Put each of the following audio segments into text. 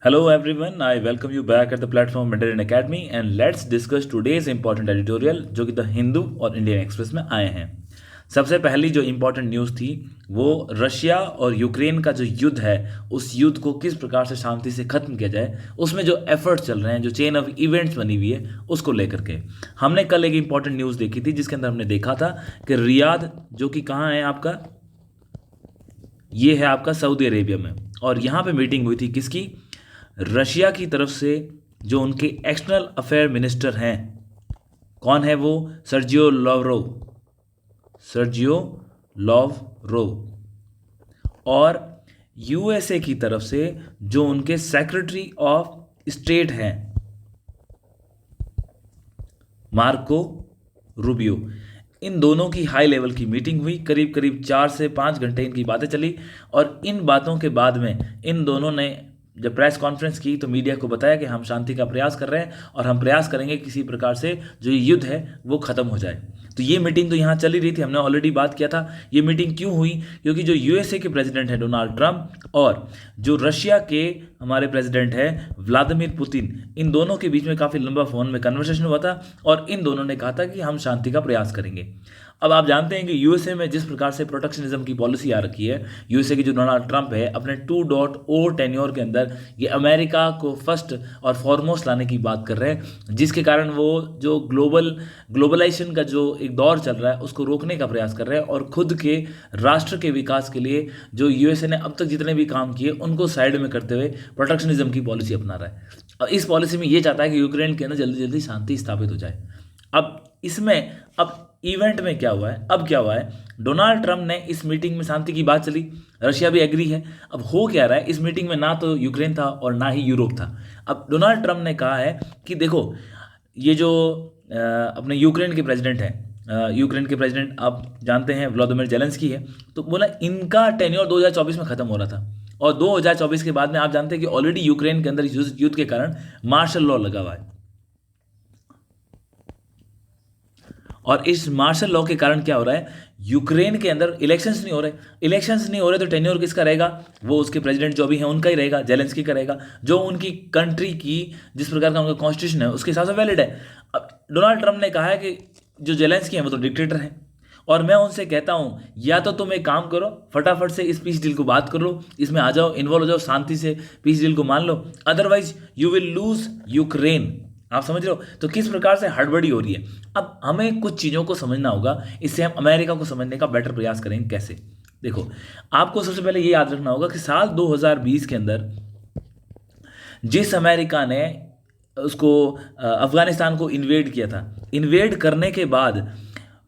Hello everyone, I welcome you back at the platform Mandarin Academy and let's discuss today's important editorial जो कि the Hindu और Indian express में आए हैं। सबसे पहली जो इम्पोर्टेंट न्यूज़ थी वो रशिया और यूक्रेन का जो युद्ध है उस युद्ध को किस प्रकार से शांति से ख़त्म किया जाए, उसमें जो एफर्ट्स चल रहे हैं, जो चेन ऑफ इवेंट्स बनी हुई है उसको लेकर के हमने कल एक इम्पॉर्टेंट न्यूज़ देखी थी जिसके अंदर हमने देखा था कि रियाद जो कि कहाँ है आपका, ये है आपका सऊदी अरेबिया में, और यहाँ पे मीटिंग हुई थी किसकी, रशिया की तरफ से जो उनके एक्सटर्नल अफेयर मिनिस्टर हैं, कौन है वो, सर्जियो लॉवरोव, और यूएसए की तरफ से जो उनके सेक्रेटरी ऑफ स्टेट हैं, मार्को रूबियो। इन दोनों की हाई लेवल की मीटिंग हुई, करीब करीब 4 से 5 घंटे इनकी बातें चली, और इन बातों के बाद में इन दोनों ने जब प्रेस कॉन्फ्रेंस की तो मीडिया को बताया कि हम शांति का प्रयास कर रहे हैं और हम प्रयास करेंगे किसी प्रकार से जो ये युद्ध है वो ख़त्म हो जाए। तो ये मीटिंग तो यहाँ चली रही थी, हमने ऑलरेडी बात किया था। ये मीटिंग क्यों हुई, क्योंकि जो यूएसए के प्रेसिडेंट हैं डोनाल्ड ट्रंप और जो रशिया के हमारे प्रेसिडेंट हैं व्लादिमीर पुतिन, इन दोनों के बीच में काफ़ी लंबा फ़ोन में कन्वर्सेशन हुआ था और इन दोनों ने कहा था कि हम शांति का प्रयास करेंगे। अब आप जानते हैं कि यूएसए में जिस प्रकार से प्रोटेक्शनिज्म की पॉलिसी आ रखी है, यूएसए की जो डोनाल्ड ट्रंप है अपने 2.0 टेन्योर के अंदर ये अमेरिका को फर्स्ट और फॉरमोस्ट लाने की बात कर रहे हैं, जिसके कारण वो जो ग्लोबलाइजेशन का जो एक दौर चल रहा है उसको रोकने का प्रयास कर रहे हैं और खुद के राष्ट्र के विकास के लिए जो यूएसए ने अब तक जितने भी काम किए उनको साइड में करते हुए प्रोटेक्शनिज्म की पॉलिसी अपना रहा है। और इस पॉलिसी में ये चाहता है कि यूक्रेन के अंदर जल्दी जल्दी शांति स्थापित हो जाए। अब इसमें अब इवेंट में क्या हुआ है, अब क्या हुआ है, डोनाल्ड ट्रंप ने इस मीटिंग में शांति की बात चली, रशिया भी एग्री है। अब हो क्या रहा है, इस मीटिंग में ना तो यूक्रेन था और ना ही यूरोप था। अब डोनाल्ड ट्रंप ने कहा है कि देखो ये जो अपने यूक्रेन के प्रेसिडेंट हैं, यूक्रेन के प्रेसिडेंट आप जानते हैं व्लादिमीर जेलेंस्की है, तो बोला इनका टेन्योर 2024 में ख़त्म हो रहा था और 2024 के बाद में आप जानते हैं कि ऑलरेडी यूक्रेन के अंदर युद्ध के कारण मार्शल लॉ लगा हुआ है, और इस मार्शल लॉ के कारण क्या हो रहा है, यूक्रेन के अंदर इलेक्शंस नहीं हो रहे। इलेक्शंस नहीं हो रहे तो टेन्योर किसका रहेगा, वो उसके प्रेसिडेंट जो भी हैं उनका ही रहेगा, जेलेंस्की का रहेगा, जो उनकी कंट्री की जिस प्रकार का उनका कॉन्स्टिट्यूशन है उसके हिसाब से वैलिड है। अब डोनाल्ड ट्रंप ने कहा है कि जो जेलेंस्की हैं वो तो डिक्टेटर हैं, और मैं उनसे कहता हूं या तो तुम एक काम करो, फटाफट से इस पीस डील को बात कर लो, इसमें आ जाओ, इन्वॉल्व हो जाओ, शांति से पीस डील को मान लो, otherwise you will lose Ukraine. आप समझ रहे हो तो किस प्रकार से हड़बड़ी हो रही है। अब हमें कुछ चीज़ों को समझना होगा, इससे हम अमेरिका को समझने का बेटर प्रयास करेंगे। कैसे, देखो आपको सबसे पहले ये याद रखना होगा कि साल 2020 के अंदर जिस अमेरिका ने उसको अफगानिस्तान को इन्वेड किया था, इन्वेड करने के बाद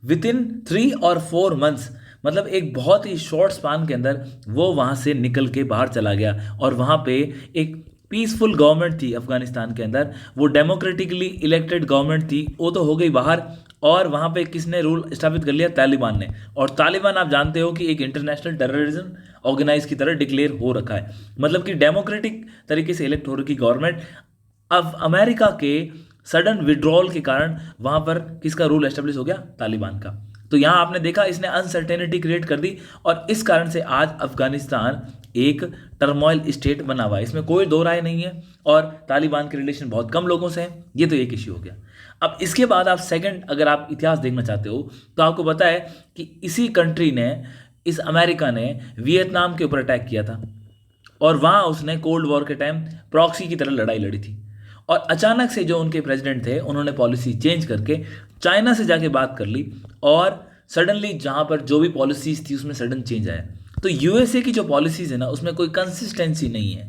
विद इन 3 और 4 मंथ्स, मतलब एक बहुत ही शॉर्ट स्पान के अंदर वो वहाँ से निकल के बाहर चला गया और वहाँ पे एक पीसफुल गवर्नमेंट थी अफगानिस्तान के अंदर, वो डेमोक्रेटिकली इलेक्टेड गवर्नमेंट थी, वो तो हो गई बाहर, और वहाँ पे किसने रूल स्थापित कर लिया, तालिबान ने। और तालिबान आप जानते हो कि एक इंटरनेशनल टेररिज्म ऑर्गेनाइज की तरह डिक्लेयर हो रखा है, मतलब कि डेमोक्रेटिक तरीके से इलेक्ट हो रखी गवर्नमेंट। अब अमेरिका के सडन विड्रॉल के कारण वहाँ पर किसका रूल एस्टेब्लिश हो गया, तालिबान का। तो यहाँ आपने देखा इसने अनसर्टेनिटी क्रिएट कर दी, और इस कारण से आज अफगानिस्तान एक टर्मोइल स्टेट बना हुआ है, इसमें कोई दो राय नहीं है, और तालिबान के रिलेशन बहुत कम लोगों से हैं। ये तो एक इश्यू हो गया। अब इसके बाद आप सेकंड, अगर आप इतिहास देखना चाहते हो तो आपको पता है कि इसी कंट्री ने, इस अमेरिका ने वियतनाम के ऊपर अटैक किया था, और वहाँ उसने कोल्ड वॉर के टाइम प्रॉक्सी की तरह लड़ाई लड़ी थी, और अचानक से जो उनके प्रेसिडेंट थे उन्होंने पॉलिसी चेंज करके चाइना से जाके बात कर ली, और सडनली जहाँ पर जो भी पॉलिसीज थी उसमें सडन चेंज आया। तो यूएसए की जो पॉलिसीज है ना उसमें कोई कंसिस्टेंसी नहीं है।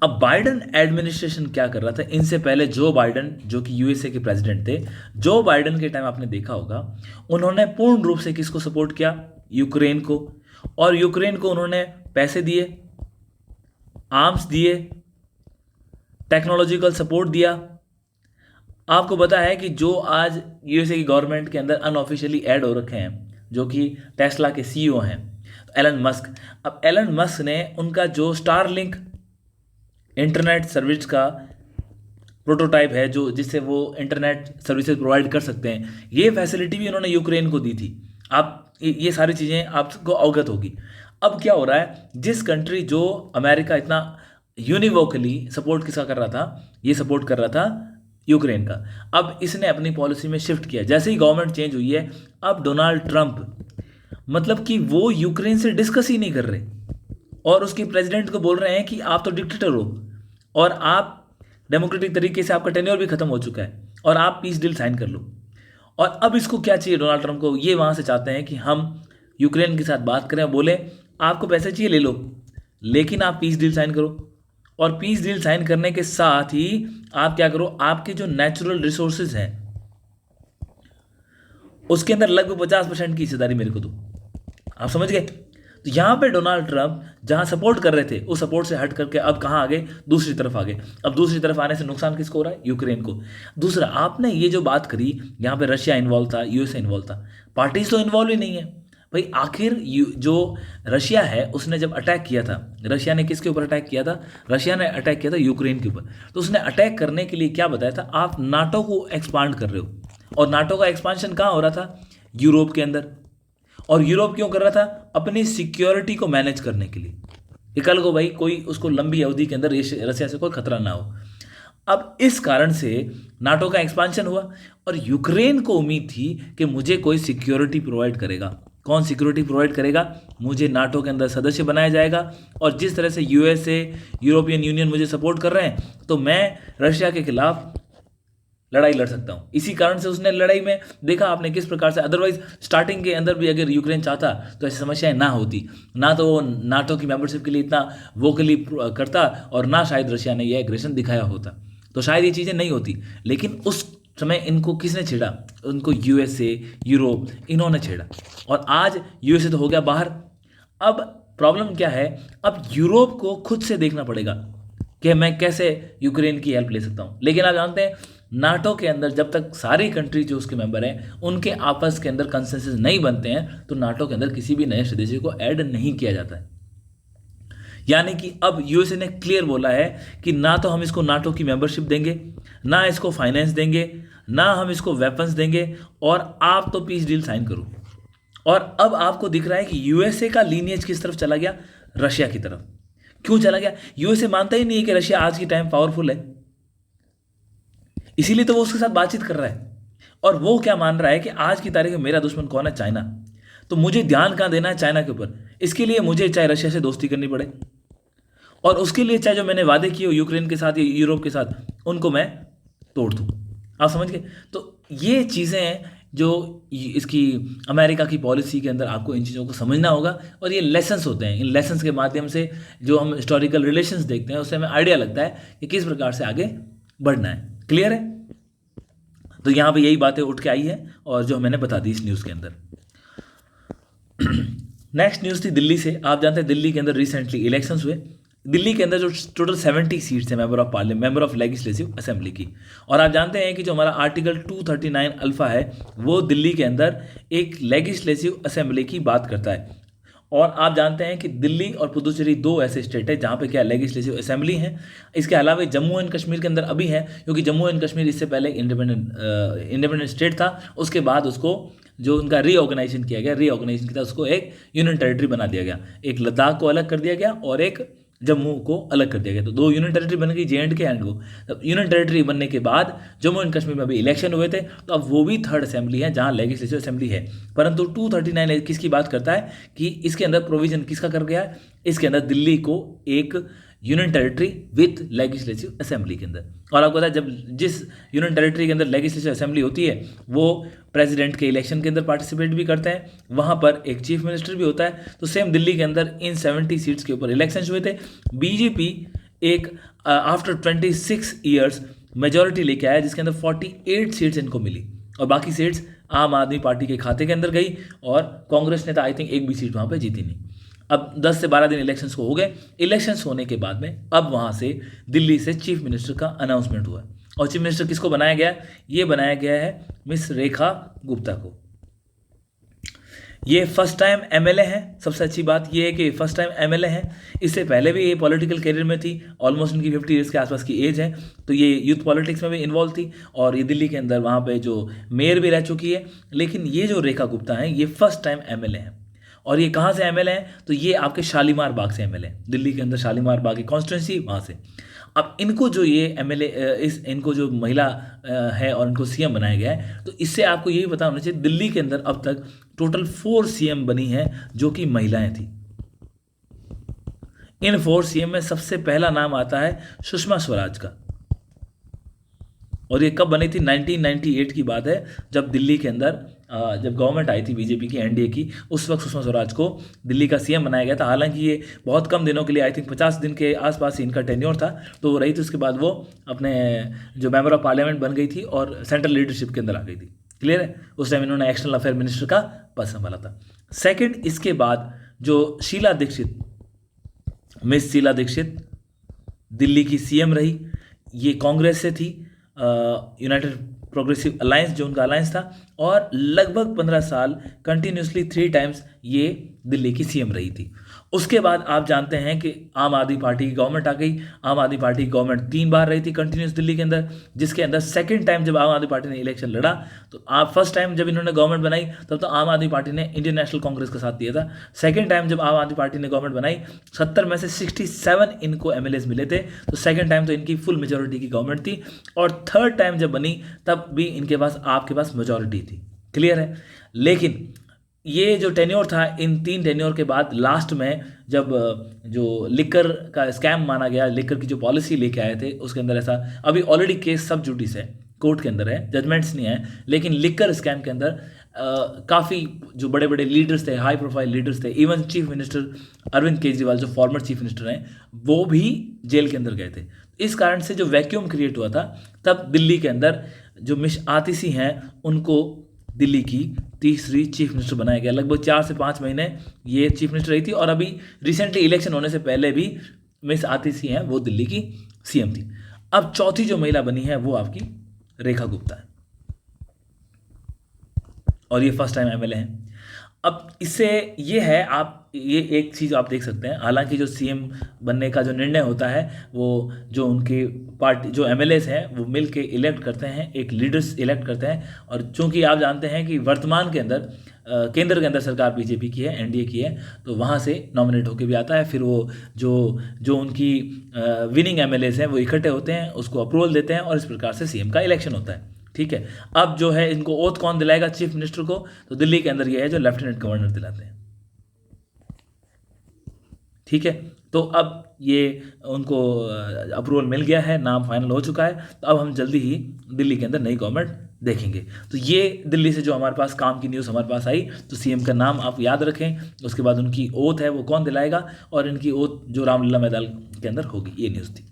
अब बाइडेन एडमिनिस्ट्रेशन क्या कर रहा था, इनसे पहले जो बाइडेन जो कि यूएसए के प्रेसिडेंट थे, जो बाइडेन के टाइम आपने देखा होगा उन्होंने पूर्ण रूप से किसको सपोर्ट किया, यूक्रेन को, और यूक्रेन को उन्होंने पैसे दिए, आर्म्स दिए, टेक्नोलॉजिकल सपोर्ट दिया। आपको पता है कि जो आज यूएसए की गवर्नमेंट के अंदर अनऑफिशियली ऐड हो रखे हैं, जो कि टेस्ला के सीईओ हैं एलन मस्क। अब एलन मस्क ने उनका जो स्टारलिंक इंटरनेट सर्विस का प्रोटोटाइप है, जो जिससे वो इंटरनेट सर्विसेज प्रोवाइड कर सकते हैं, ये फैसिलिटी भी उन्होंने यूक्रेन को दी थी। आप ये सारी चीज़ें आपको अवगत होगी। अब क्या हो रहा है, जिस कंट्री जो अमेरिका इतना यूनिवोकली सपोर्ट किसका कर रहा था, ये सपोर्ट कर रहा था यूक्रेन का, अब इसने अपनी पॉलिसी में शिफ्ट किया। जैसे ही गवर्नमेंट चेंज हुई है, अब डोनाल्ड ट्रंप मतलब कि वो यूक्रेन से डिस्कस ही नहीं कर रहे और उसके प्रेसिडेंट को बोल रहे हैं कि आप तो डिक्टेटर हो और आप डेमोक्रेटिक तरीके से, आपका टेन्योर भी खत्म हो चुका है और आप पीस डील साइन कर लो। और अब इसको क्या चाहिए डोनाल्ड ट्रंप को, ये वहाँ से चाहते हैं कि हम यूक्रेन के साथ बात करें, बोले आपको पैसे चाहिए ले लो, लेकिन आप पीस डील साइन करो। और पीस डील साइन करने के साथ ही आप क्या करो, आपके जो नेचुरल रिसोर्सेज हैं उसके अंदर लगभग 50% की हिस्सेदारी मेरे को दो। आप समझ गए? तो यहाँ पे डोनाल्ड ट्रंप जहाँ सपोर्ट कर रहे थे उस सपोर्ट से हट करके अब कहाँ आ गए, दूसरी तरफ आ गए। अब दूसरी तरफ आने से नुकसान किसको हो रहा है? यूक्रेन को। दूसरा, आपने ये जो बात करी यहाँ पे रशिया इन्वॉल्व था, यूएसए इन्वॉल्व था, पार्टीज तो इन्वॉल्व ही नहीं है भाई। आखिर जो रशिया है उसने जब अटैक किया था, रशिया ने किसके ऊपर अटैक किया था? रशिया ने अटैक किया था यूक्रेन के ऊपर। तो उसने अटैक करने के लिए क्या बताया था? आप नाटो को एक्सपांड कर रहे हो, और नाटो का एक्सपांशन कहाँ हो रहा था? यूरोप के अंदर। और यूरोप क्यों कर रहा था? अपनी सिक्योरिटी को मैनेज करने के लिए, कि कल को भाई कोई उसको लंबी अवधि के अंदर रशिया से कोई खतरा ना हो। अब इस कारण से नाटो का एक्सपांशन हुआ और यूक्रेन को उम्मीद थी कि मुझे कोई सिक्योरिटी प्रोवाइड करेगा। कौन सिक्योरिटी प्रोवाइड करेगा? मुझे नाटो के अंदर सदस्य बनाया जाएगा, और जिस तरह से यूएसए, यूरोपियन यूनियन मुझे सपोर्ट कर रहे हैं, तो मैं रशिया के खिलाफ लड़ाई लड़ सकता हूं। इसी कारण से उसने लड़ाई में देखा आपने किस प्रकार से, अदरवाइज स्टार्टिंग के अंदर भी अगर यूक्रेन चाहता तो ऐसी समस्याएं ना होती, ना तो वो नाटो की मेंबरशिप के लिए इतना वोकली करता, और ना शायद रशिया ने यह एग्रेशन दिखाया होता, तो शायद ये चीज़ें नहीं होती। लेकिन उस समय इनको किसने छेड़ा? उनको यूएसए, यूरोप, इन्होंने छेड़ा, और आज यूएसए तो हो गया बाहर। अब प्रॉब्लम क्या है? अब यूरोप को खुद से देखना पड़ेगा कि मैं कैसे यूक्रेन की हेल्प ले सकता हूं। लेकिन आप जानते हैं नाटो के अंदर जब तक सारी कंट्री जो उसके मेंबर हैं उनके आपस के अंदर कंसेंसस नहीं बनते हैं, तो नाटो के अंदर किसी भी नए सदस्य को ऐड नहीं किया जाता है। यानी कि अब यूएसए ने क्लियर बोला है कि ना तो हम इसको नाटो की मेंबरशिप देंगे, ना इसको फाइनेंस देंगे, ना हम इसको वेपन्स देंगे, और आप तो पीस डील साइन करो। और अब आपको दिख रहा है कि यूएसए का लीनिएज किस तरफ चला गया? रशिया की तरफ। क्यों चला गया? यूएसए मानता ही नहीं है कि रशिया आज की टाइम पावरफुल है, इसीलिए तो वो उसके साथ बातचीत कर रहा है। और वो क्या मान रहा है कि आज की तारीख में मेरा दुश्मन कौन है? चाइना। तो मुझे ध्यान कहाँ देना है? चाइना के ऊपर। इसके लिए मुझे चाहे रशिया से दोस्ती करनी पड़े, और उसके लिए चाहे जो मैंने वादे किए हो यूक्रेन के साथ या यूरोप के साथ, उनको मैं तोड़ दूँ। आप समझ गए? तो ये चीज़ें हैं जो इसकी अमेरिका की पॉलिसी के अंदर आपको इन चीज़ों को समझना होगा, और ये लेसन्स होते हैं। इन लेसन्स के माध्यम से जो हम हिस्टोरिकल रिलेशंस देखते हैं उससे हमें आइडिया लगता है कि किस प्रकार से आगे बढ़ना है। क्लियर है? तो यहाँ पे यही बातें उठ के आई है और जो मैंने बता दी इस न्यूज़ के अंदर। नेक्स्ट न्यूज़ थी दिल्ली से। आप जानते हैं दिल्ली के अंदर रिसेंटली इलेक्शंस हुए। दिल्ली के अंदर जो टोटल 70 सीट्स हैं member of parliament, member of legislative assembly की, और आप जानते हैं कि जो हमारा आर्टिकल 239 अल्फा है वो दिल्ली के अंदर एक लेजिस्लेटिव असेंबली की बात करता है। और आप जानते हैं कि दिल्ली और पुदुचेरी दो ऐसे स्टेट है जहाँ पे क्या लेजिस्लेटिव असेंबली हैं। इसके अलावा जम्मू एंड कश्मीर के अंदर अभी है, क्योंकि जम्मू एंड कश्मीर इससे पहले इंडिपेंडेंट स्टेट था, उसके बाद उसको जो उनका रीऑर्गेनाइजेशन किया गया, रीऑर्गेनाइजेशन किया उसको एक यूनियन टेरिटरी बना दिया गया। एक लद्दाख को अलग कर दिया गया और एक जम्मू को अलग कर दिया गया, तो दो यूनियन टेरिटरी बन गई, JNK एंड वो। तब यूनियन टेरिटरी बनने के बाद जम्मू एंड कश्मीर में अभी इलेक्शन हुए थे, तो अब वो भी थर्ड असेंबली है जहां लेजिस्लेटिव असेंबली है। परंतु 239 किसकी बात करता है कि इसके अंदर प्रोविजन किसका कर गया है? इसके अंदर दिल्ली को एक union territory with legislative assembly के अंदर। और आपको पता है जब जिस यूनियन टेरिटरी के अंदर लेजिस्लेटिव असेंबली होती है वो प्रेसिडेंट के इलेक्शन के अंदर पार्टिसिपेट भी करते हैं, वहाँ पर एक चीफ मिनिस्टर भी होता है। तो सेम दिल्ली के अंदर इन 70 सीट्स के ऊपर इलेक्शन हुए थे। बीजेपी एक आफ्टर 26 ईयर्स मेजॉरिटी लेके आया, जिसके अंदर 48 सीट्स इनको मिली, और बाकी सीट्स आम आदमी पार्टी के खाते के अंदर गई, और कांग्रेस ने तो आई थिंक एक भी सीट वहाँ पर जीती नहीं। अब 10 से 12 दिन इलेक्शंस को हो गए। इलेक्शंस होने के बाद में अब वहाँ से दिल्ली से चीफ मिनिस्टर का अनाउंसमेंट हुआ, और चीफ मिनिस्टर किसको बनाया गया? ये बनाया गया है मिस रेखा गुप्ता को। ये फर्स्ट टाइम MLA हैं। सबसे अच्छी बात ये है कि फर्स्ट टाइम MLA हैं। इससे पहले भी ये पॉलिटिकल करियर में थी, ऑलमोस्ट इनकी 50 ईयर्स के आसपास की एज है, तो ये यूथ पॉलिटिक्स में भी इन्वॉल्व थी, और ये दिल्ली के अंदर वहाँ पे जो मेयर भी रह चुकी है। लेकिन ये जो रेखा गुप्ता हैं ये फर्स्ट टाइम MLA हैं, और ये कहाँ से एमएलए हैं? तो ये आपके शालीमार बाग से एमएलए हैं, दिल्ली के अंदर शालीमार बाग की कॉन्स्टिट्यूंसी, वहाँ से। अब इनको जो ये एमएलए इनको जो महिला है और इनको सीएम बनाया गया है, तो इससे आपको ये भी पता होना चाहिए दिल्ली के अंदर अब तक टोटल 4 सीएम बनी हैं जो कि महिलाएं थी। इन 4 सीएम में सबसे पहला नाम आता है सुषमा स्वराज का, और ये कब बनी थी? 1998 की बात है, जब दिल्ली के अंदर जब गवर्नमेंट आई थी बीजेपी की, एनडीए की, उस वक्त सुषमा स्वराज को दिल्ली का सीएम बनाया गया था। हालांकि ये बहुत कम दिनों के लिए, आई थिंक 50 दिन के आसपास ही इनका टेन्योर था, तो वो रही थी। उसके बाद वो अपने जो मेंबर ऑफ पार्लियामेंट बन गई थी और सेंट्रल लीडरशिप के अंदर आ गई थी। क्लियर है? उस टाइम इन्होंने एक्सटर्नल अफेयर मिनिस्टर का पद संभाला था। सेकेंड, इसके बाद जो शीला दीक्षित, मिस शीला दीक्षित दिल्ली की सीएम रही। ये कांग्रेस से थी, यूनाइटेड प्रोग्रेसिव अलायंस जो उनका अलायंस था, और लगभग 15 साल कंटिन्यूसली 3 टाइम्स ये दिल्ली की सीएम रही थी। उसके बाद आप जानते हैं कि आम आदमी पार्टी की गवर्नमेंट आ गई। आम आदमी पार्टी की गवर्नमेंट 3 बार रही थी कंटिन्यूस दिल्ली के अंदर, जिसके अंदर सेकंड टाइम जब आम आदमी पार्टी ने इलेक्शन लड़ा, तो आप फर्स्ट टाइम जब इन्होंने गवर्नमेंट बनाई तब तो आम आदमी पार्टी ने इंडियन नेशनल कांग्रेस का साथ दिया था। सेकंड टाइम जब आम आदमी पार्टी ने गवर्नमेंट बनाई, 70 में से 67 इनको एमएलएज मिले थे, तो सेकंड टाइम तो इनकी फुल मेजोरिटी की गवर्नमेंट थी। और थर्ड टाइम जब बनी तब भी इनके पास, आपके पास मेजोरिटी थी। क्लियर है? लेकिन ये जो टेन्योर था, इन 3 टेन्योर के बाद लास्ट में जब जो लिकर का स्कैम माना गया, लिकर की जो पॉलिसी लेके आए थे, उसके अंदर ऐसा अभी ऑलरेडी केस सब जुडिस है, कोर्ट के अंदर है, जजमेंट्स नहीं है, लेकिन लिकर स्कैम के अंदर काफ़ी जो बड़े बड़े लीडर्स थे, हाई प्रोफाइल लीडर्स थे, even chief minister Arvind Kejriwal जो फॉर्मर चीफ मिनिस्टर हैं, वो भी जेल के अंदर गए थे। इस कारण से जो वैक्यूम क्रिएट हुआ था, तब दिल्ली के अंदर जो मिस आतिशी हैं उनको दिल्ली की तीसरी चीफ मिनिस्टर बनाया गया। लगभग 4 से 5 महीने ये चीफ मिनिस्टर रही थी, और अभी रिसेंटली इलेक्शन होने से पहले भी मिस आतिशी हैं, वो दिल्ली की सीएम थी। अब चौथी जो महिला बनी है वो आपकी रेखा गुप्ता है, और ये फर्स्ट टाइम एमएलए हैं। अब इससे ये है, आप ये एक चीज़ आप देख सकते हैं, हालांकि जो सीएम बनने का जो निर्णय होता है, वो जो उनके पार्टी जो एमएलएस हैं वो मिल के इलेक्ट करते हैं, एक लीडर्स इलेक्ट करते हैं। और चूंकि आप जानते हैं कि वर्तमान के अंदर केंद्र के अंदर सरकार बीजेपी की है, एनडीए की है, तो वहाँ से नॉमिनेट होकर भी आता है। फिर वो जो उनकी विनिंग एमएलएस हैं वो इकट्ठे होते हैं, उसको अप्रूवल देते हैं, और इस प्रकार से सीएम का इलेक्शन होता है। ठीक है? अब जो है इनको ओथ कौन दिलाएगा चीफ मिनिस्टर को? तो दिल्ली के अंदर ये है जो लेफ्टिनेंट गवर्नर दिलाते हैं। ठीक है? तो अब ये उनको अप्रूवल मिल गया है, नाम फाइनल हो चुका है, तो अब हम जल्दी ही दिल्ली के अंदर नई गवर्नमेंट देखेंगे। तो ये दिल्ली से जो हमारे पास काम की न्यूज़ हमारे पास आई, तो सीएम का नाम आप याद रखें, उसके बाद उनकी ओथ है वो कौन दिलाएगा, और इनकी ओथ जो रामलीला मैदान के अंदर होगी, ये न्यूज़ थी।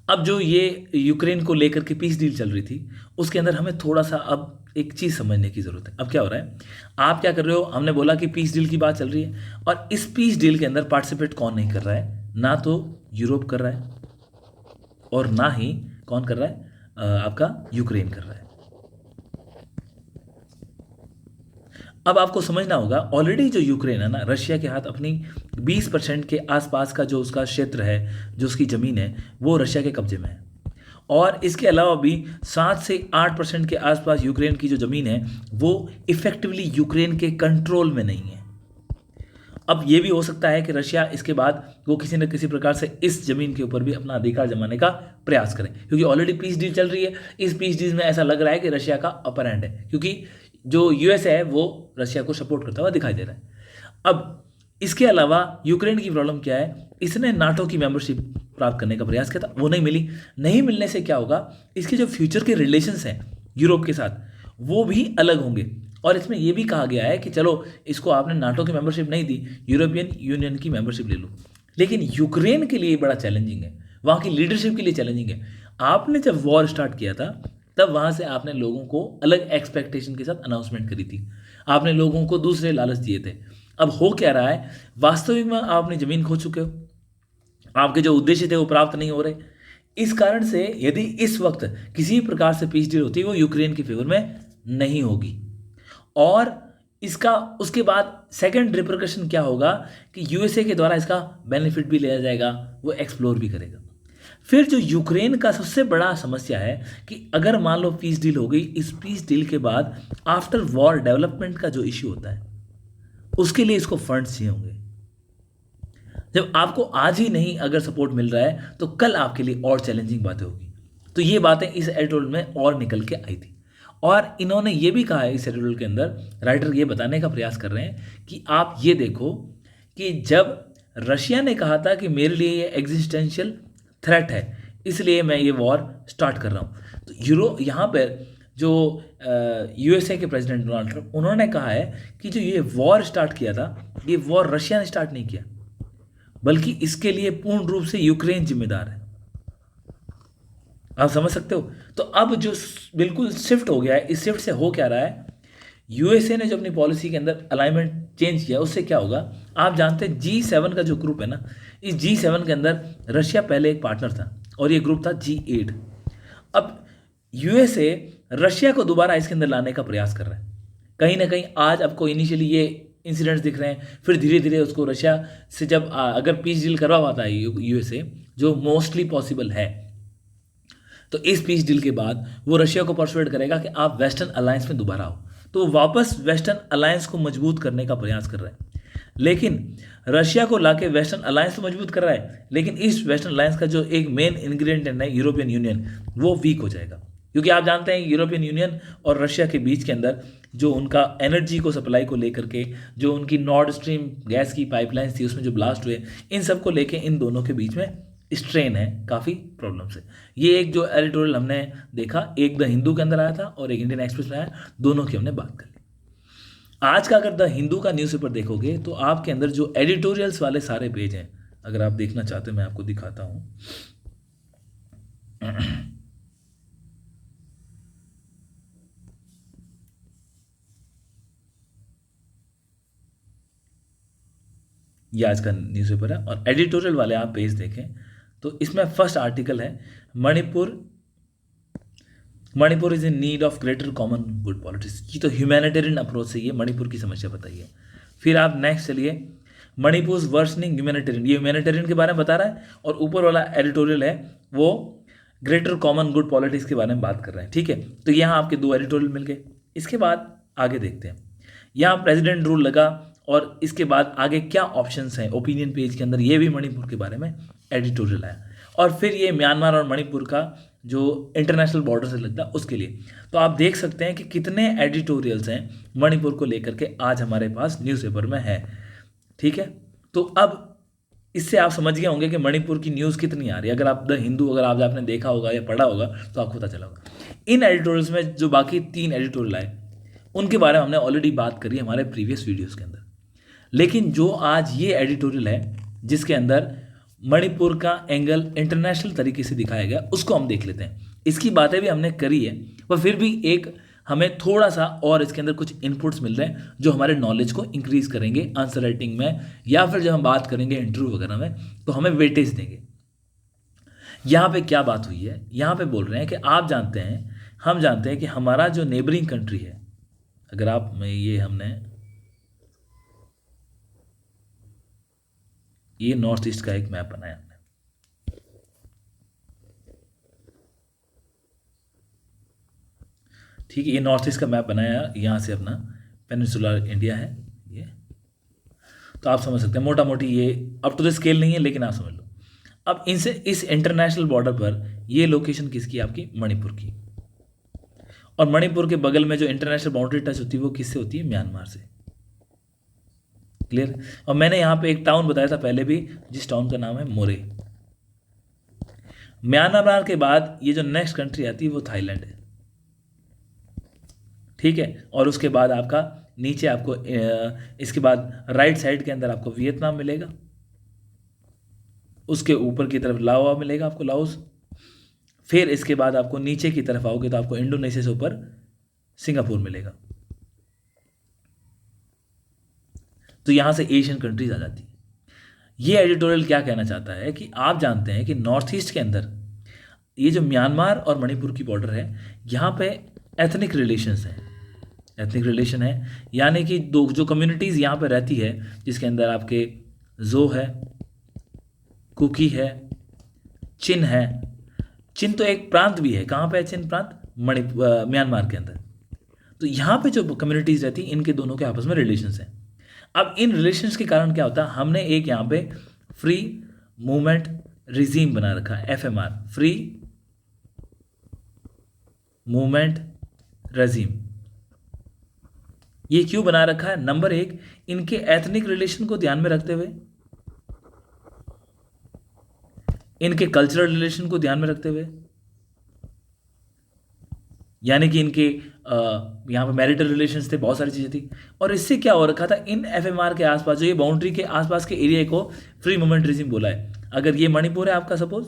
अब जो ये यूक्रेन को लेकर के पीस डील चल रही थी, उसके अंदर हमें थोड़ा सा अब एक चीज़ समझने की ज़रूरत है। अब क्या हो रहा है, आप क्या कर रहे हो? हमने बोला कि पीस डील की बात चल रही है, और इस पीस डील के अंदर पार्टिसिपेट कौन नहीं कर रहा है? ना तो यूरोप कर रहा है, और ना ही कौन कर रहा है? आपका यूक्रेन कर रहा है। अब आपको समझना होगा, ऑलरेडी जो यूक्रेन है ना, रशिया के हाथ अपनी 20% के आसपास का जो उसका क्षेत्र है, जो उसकी ज़मीन है, वो रशिया के कब्जे में है। और इसके अलावा भी 7 से 8% के आसपास यूक्रेन की जो ज़मीन है वो इफ़ेक्टिवली यूक्रेन के कंट्रोल में नहीं है। अब ये भी हो सकता है कि रशिया इसके बाद वो किसी न किसी प्रकार से इस ज़मीन के ऊपर भी अपना अधिकार जमाने का प्रयास करें, क्योंकि ऑलरेडी पीस डील चल रही है। इस पीस डील में ऐसा लग रहा है कि रशिया का अपर हैंड है, क्योंकि जो यूएस है वो रशिया को सपोर्ट करता हुआ दिखाई दे रहा है। अब इसके अलावा यूक्रेन की प्रॉब्लम क्या है, इसने नाटो की मेंबरशिप प्राप्त करने का प्रयास किया था, वो नहीं मिली। नहीं मिलने से क्या होगा, इसके जो फ्यूचर के रिलेशंस हैं यूरोप के साथ वो भी अलग होंगे। और इसमें यह भी कहा गया है कि चलो इसको आपने नाटो की मेंबरशिप नहीं दी, यूरोपियन यूनियन की मेंबरशिप ले लो। लेकिन यूक्रेन के लिए बड़ा चैलेंजिंग है, वहाँ की लीडरशिप के लिए चैलेंजिंग है। आपने जब वॉर स्टार्ट किया था तब वहाँ से आपने लोगों को अलग एक्सपेक्टेशन के साथ अनाउंसमेंट करी थी, आपने लोगों को दूसरे लालच दिए थे। अब हो क्या रहा है, वास्तविक में आप अपनी ज़मीन खो चुके हो, आपके जो उद्देश्य थे वो प्राप्त नहीं हो रहे। इस कारण से यदि इस वक्त किसी प्रकार से पीस डील होती है वो यूक्रेन के फेवर में नहीं होगी। और इसका उसके बाद सेकंड रिपरकशन क्या होगा कि यूएसए के द्वारा इसका बेनिफिट भी लिया जाएगा, वो एक्सप्लोर भी करेगा। फिर जो यूक्रेन का सबसे बड़ा समस्या है कि अगर मान लो पीस डील हो गई, इस पीस डील के बाद आफ्टर वॉर डेवलपमेंट का जो इश्यू होता है उसके लिए इसको फंड्स चाहिए होंगे। जब आपको आज ही नहीं अगर सपोर्ट मिल रहा है तो कल आपके लिए और चैलेंजिंग बातें होगी। तो ये बातें इस एडिटोरियल में और निकल के आई थी, और इन्होंने ये भी कहा है इस एडिटोरियल के अंदर, राइटर ये बताने का प्रयास कर रहे हैं कि आप ये देखो कि जब रशिया ने कहा था कि मेरे लिए ये एग्जिस्टेंशियल थ्रेट है इसलिए मैं ये वॉर स्टार्ट कर रहा हूँ, तो यहाँ पर जो यूएसए के प्रेसिडेंट डोनाल्ड ट्रंप उन्होंने कहा है कि जो ये वॉर स्टार्ट किया था, ये वॉर रशिया ने स्टार्ट नहीं किया, बल्कि इसके लिए पूर्ण रूप से यूक्रेन जिम्मेदार है। आप समझ सकते हो। तो अब जो बिल्कुल शिफ्ट हो गया है, इस शिफ्ट से हो क्या रहा है, यूएसए ने जो अपनी पॉलिसी के अंदर अलाइनमेंट चेंज किया, उससे क्या होगा आप जानते हैं। G7 का जो ग्रुप है ना, इस G7 के अंदर रशिया पहले एक पार्टनर था और ये ग्रुप था G8। अब यूएसए रशिया को दोबारा इसके अंदर लाने का प्रयास कर रहा है। कहीं ना कहीं आज आपको इनिशियली ये इंसिडेंट्स दिख रहे हैं, फिर धीरे धीरे उसको रशिया से जब अगर पीस डील करवा पाता है यूएसए, जो मोस्टली पॉसिबल है, तो इस पीस डील के बाद वो रशिया को परसुएड करेगा कि आप वेस्टर्न अलायंस में दोबारा आओ। तो वो वापस वेस्टर्न अलायंस को मजबूत करने का प्रयास कर रहा है। लेकिन रशिया को लाके वेस्टर्न अलायंस तो मजबूत कर रहा है, लेकिन इस वेस्टर्न अलायंस का जो एक मेन इंग्रेडिएंट है यूरोपियन यूनियन, वो वीक हो जाएगा। क्योंकि आप जानते हैं यूरोपियन यूनियन और रशिया के बीच के अंदर जो उनका एनर्जी को सप्लाई को लेकर के, जो उनकी नॉर्ड स्ट्रीम गैस की पाइपलाइंस थी उसमें जो ब्लास्ट हुए, इन सब को लेके इन दोनों के बीच में स्ट्रेन है, काफ़ी प्रॉब्लम से। ये एक जो एडिटोरियल हमने देखा, एक द हिंदू के अंदर आया था और एक इंडियन एक्सप्रेस में आया, दोनों की हमने बात कर ली। आज का अगर द हिंदू का न्यूज़पेपर देखोगे तो आपके अंदर जो एडिटोरियल्स वाले सारे पेज हैं, अगर आप देखना चाहते हो मैं आपको दिखाता हूं। ये आज का न्यूज़पेपर है और एडिटोरियल वाले आप पेज देखें तो इसमें फर्स्ट आर्टिकल है Manipur is in need of greater common good politics. ये तो ह्यूमैनिटेरियन अप्रोच से ये मणिपुर की समस्या बताई है। फिर आप नेक्स्ट चलिए, मणिपुर वर्सनिंग ह्यूमैनिटेरियन, ये ह्यूमैनिटेरियन के बारे में बता रहा है, और ऊपर वाला एडिटोरियल है वो ग्रेटर कॉमन गुड पॉलिटिक्स के बारे में बात कर रहे हैं। ठीक है, तो यहाँ आपके दो एडिटोरियल मिल गए। इसके बाद आगे देखते हैं, यहाँ प्रेसिडेंट रूल लगा और इसके बाद आगे क्या ऑप्शंस हैं ओपिनियन पेज के अंदर, ये भी मणिपुर के बारे में एडिटोरियल आया। और फिर ये म्यांमार और मणिपुर का जो इंटरनेशनल बॉर्डर से लगता है उसके लिए। तो आप देख सकते हैं कि कितने एडिटोरियल्स हैं मणिपुर को लेकर के आज हमारे पास न्यूज़पेपर में है। ठीक है, तो अब इससे आप समझ गए होंगे कि मणिपुर की न्यूज़ कितनी आ रही है। अगर आप द हिंदू अगर आप आपने देखा होगा या पढ़ा होगा तो आपको पता चला होगा। इन एडिटोरियल्स में जो बाकी 3 एडिटोरियल आए उनके बारे में हमने ऑलरेडी बात करी हमारे प्रीवियस वीडियोज़ के अंदर। लेकिन जो आज ये एडिटोरियल है जिसके अंदर मणिपुर का एंगल इंटरनेशनल तरीके से दिखाया गया, उसको हम देख लेते हैं। इसकी बातें भी हमने करी है, पर फिर भी एक हमें थोड़ा सा और इसके अंदर कुछ इनपुट्स मिल रहे हैं जो हमारे नॉलेज को इंक्रीज करेंगे आंसर राइटिंग में, या फिर जब हम बात करेंगे इंटरव्यू वगैरह में तो हमें वेटेज देंगे। यहाँ पे क्या बात हुई है, यहाँ पे बोल रहे हैं कि आप जानते हैं, हम जानते हैं कि हमारा जो नेबरिंग कंट्री है, अगर आप ये हमने ये नॉर्थ ईस्ट का एक मैप बनाया हमने, ठीक है, ये नॉर्थ ईस्ट का मैप बनाया, यहाँ से अपना पेनिनसुलर इंडिया है ये। तो आप समझ सकते हैं मोटा मोटी, ये अप टू द स्केल नहीं है लेकिन आप समझ लो। अब इनसे इस इंटरनेशनल बॉर्डर पर ये लोकेशन किसकी, आपकी मणिपुर की। और मणिपुर के बगल में जो इंटरनेशनल बाउंड्री टच होती है वो किससे होती है, म्यांमार से। क्लियर। और मैंने यहाँ पे एक टाउन बताया था पहले भी, जिस टाउन का नाम है मोरे। म्यांमार के बाद ये जो नेक्स्ट कंट्री आती है वो थाईलैंड है। ठीक है, और उसके बाद आपका नीचे आपको इसके बाद राइट साइड के अंदर आपको वियतनाम मिलेगा, उसके ऊपर की तरफ लाओस मिलेगा आपको, लाओस। फिर इसके बाद आपको नीचे की तरफ आओगे तो आपको इंडोनेशिया से ऊपर सिंगापुर मिलेगा। तो यहां से एशियन कंट्रीज आ जाती है। ये एडिटोरियल क्या कहना चाहता है कि आप जानते हैं कि नॉर्थ ईस्ट के अंदर ये जो म्यांमार और मणिपुर की बॉर्डर है, यहाँ पे एथनिक रिलेशंस हैं, एथनिक रिलेशन है, यानी कि दो जो कम्युनिटीज़ यहाँ पे रहती है, जिसके अंदर आपके जो है, कुकी है, चिन है। चिन तो एक प्रांत भी है, कहाँ पे है चिन प्रांत? म्यांमार के अंदर। तो यहाँ पे जो कम्युनिटीज़ रहती हैं इनके दोनों के आपस में रिलेशंस हैं। अब इन रिलेशंस के कारण क्या होता है, हमने एक यहाँ पे फ्री मूवमेंट रिजीम बना रखा है, FMR, फ्री मूवमेंट रेजिम। ये क्यों बना रखा है? नंबर एक, इनके एथनिक रिलेशन को ध्यान में रखते हुए, इनके कल्चरल रिलेशन को ध्यान में रखते हुए, यानी कि इनके यहाँ पे मैरिटल रिलेशंस थे, बहुत सारी चीज़ें थी। और इससे क्या हो रखा था, इन FMR के आसपास, जो ये बाउंड्री के आसपास के एरिया को फ्री मूवमेंट रिजिम बोला है। अगर ये मणिपुर है आपका सपोज,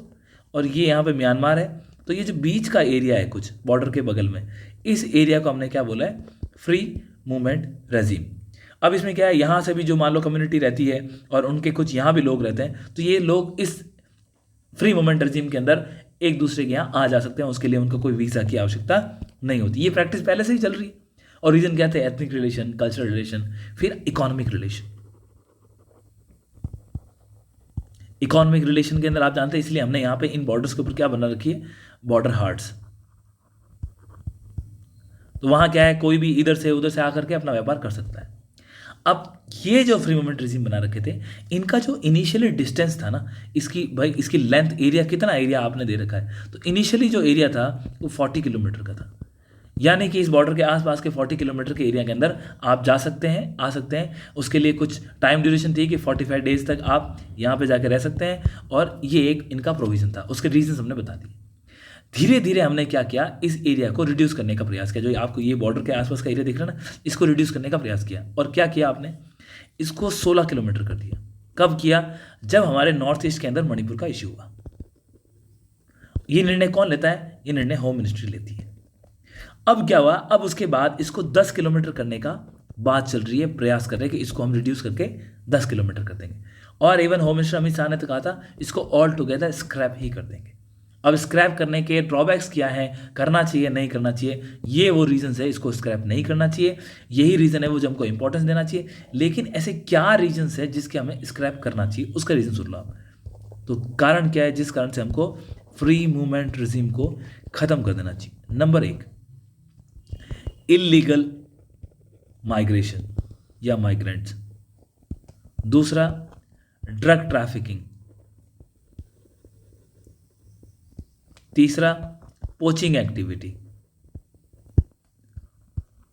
और ये यहाँ पे म्यांमार है, तो ये जो बीच का एरिया है कुछ बॉर्डर के बगल में, इस एरिया को हमने क्या बोला है? Free movement regime. अब इसमें क्या है, यहाँ से भी जो मान लो कम्युनिटी रहती है और उनके कुछ यहाँ भी लोग रहते हैं, तो ये लोग इस फ्री मूवमेंट रेजिम के अंदर एक दूसरे के यहाँ आ जा सकते हैं। उसके लिए उनको कोई वीज़ा की आवश्यकता नहीं होती। ये प्रैक्टिस पहले से ही चल रही है। और रीजन क्या थे? एथनिक रिलेशन, कल्चरल रिलेशन, फिर इकोनॉमिक रिलेशन। इकोनॉमिक रिलेशन के अंदर आप जानते हैं, इसलिए हमने यहाँ पे इन बॉर्डर्स के ऊपर क्या बना रखी है? Border hearts. तो वहाँ क्या है, कोई भी इधर से उधर से आकर के अपना व्यापार कर सकता है। अब ये जो फ्री मूवमेंट रिजीम बना रखे थे, इनका जो इनिशियली डिस्टेंस था ना, इसकी भाई इसकी लेंथ, एरिया, कितना एरिया आपने दे रखा है, तो इनिशियली जो एरिया था वो 40 किलोमीटर का था। यानी कि इस बॉर्डर के आसपास के 40 किलोमीटर के एरिया के अंदर आप जा सकते हैं, आ सकते हैं। उसके लिए कुछ टाइम ड्यूरेशन थी कि 45 डेज तक आप यहाँ पे जाकर रह सकते हैं, और ये एक इनका प्रोविज़न था। उसके रीजन हमने बता दिए। धीरे धीरे हमने क्या किया, इस एरिया को रिड्यूस करने का प्रयास किया। जो आपको ये बॉर्डर के आसपास का एरिया दिख रहा है ना, इसको रिड्यूस करने का प्रयास किया। और क्या किया आपने? इसको 16 किलोमीटर कर दिया। कब किया? जब हमारे नॉर्थ ईस्ट के अंदर मणिपुर का इश्यू हुआ। ये निर्णय कौन लेता है? ये निर्णय होम मिनिस्ट्री लेती है। अब क्या हुआ? अब उसके बाद इसको 10 किलोमीटर करने का बात चल रही है, प्रयास कर रहे हैं कि इसको हम रिड्यूस करके 10 किलोमीटर कर देंगे। और even home minister Amit Shah ने तो कहा था इसको ऑल टुगेदर स्क्रैप ही कर देंगे। अब स्क्रैप करने के ड्रॉबैक्स क्या है, करना चाहिए नहीं करना चाहिए, ये वो रीजन है इसको स्क्रैप नहीं करना चाहिए। यही रीज़न है वो जो हमको इंपॉर्टेंस देना चाहिए। लेकिन ऐसे क्या रीजन्स है जिसके हमें स्क्रैप करना चाहिए, उसका रीज़न सुन लो आप। तो कारण क्या है जिस कारण से हमको फ्री मूवमेंट रिजीम को ख़त्म कर देना चाहिए? नंबर एक, इलीगल माइग्रेशन या माइग्रेंट्स। दूसरा, ड्रग ट्रैफिकिंग। तीसरा, पोचिंग एक्टिविटी।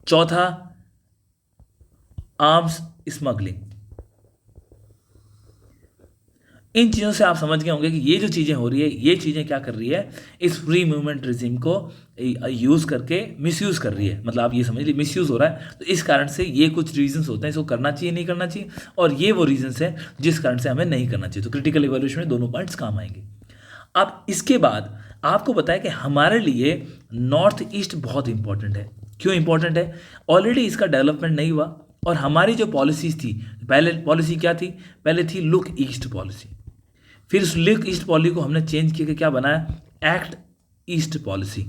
चौथा, आर्म्स स्मगलिंग। इन चीज़ों से आप समझ गए होंगे कि ये जो चीज़ें हो रही है, ये चीज़ें क्या कर रही है, इस फ्री मूवमेंट रिजीम को यूज़ करके मिसयूज़ कर रही है। मतलब आप ये समझ लीजिए मिसयूज़ हो रहा है। तो इस कारण से ये कुछ रीजंस होते हैं, इसको करना चाहिए नहीं करना चाहिए, और ये वो रीजंस हैं जिस कारण से हमें नहीं करना चाहिए। तो क्रिटिकल इवैल्यूएशन में दोनों पॉइंट्स काम आएंगे। अब इसके बाद आपको बताया कि हमारे लिए नॉर्थ ईस्ट बहुत इंपॉर्टेंट है। क्यों इंपॉर्टेंट है? ऑलरेडी इसका डेवलपमेंट नहीं हुआ, और हमारी जो पॉलिसीज़ थी, पहले पॉलिसी क्या थी? पहले थी लुक ईस्ट पॉलिसी। फिर उस लुक ईस्ट पॉलिसी को हमने चेंज किया, क्या बनाया? Act east policy.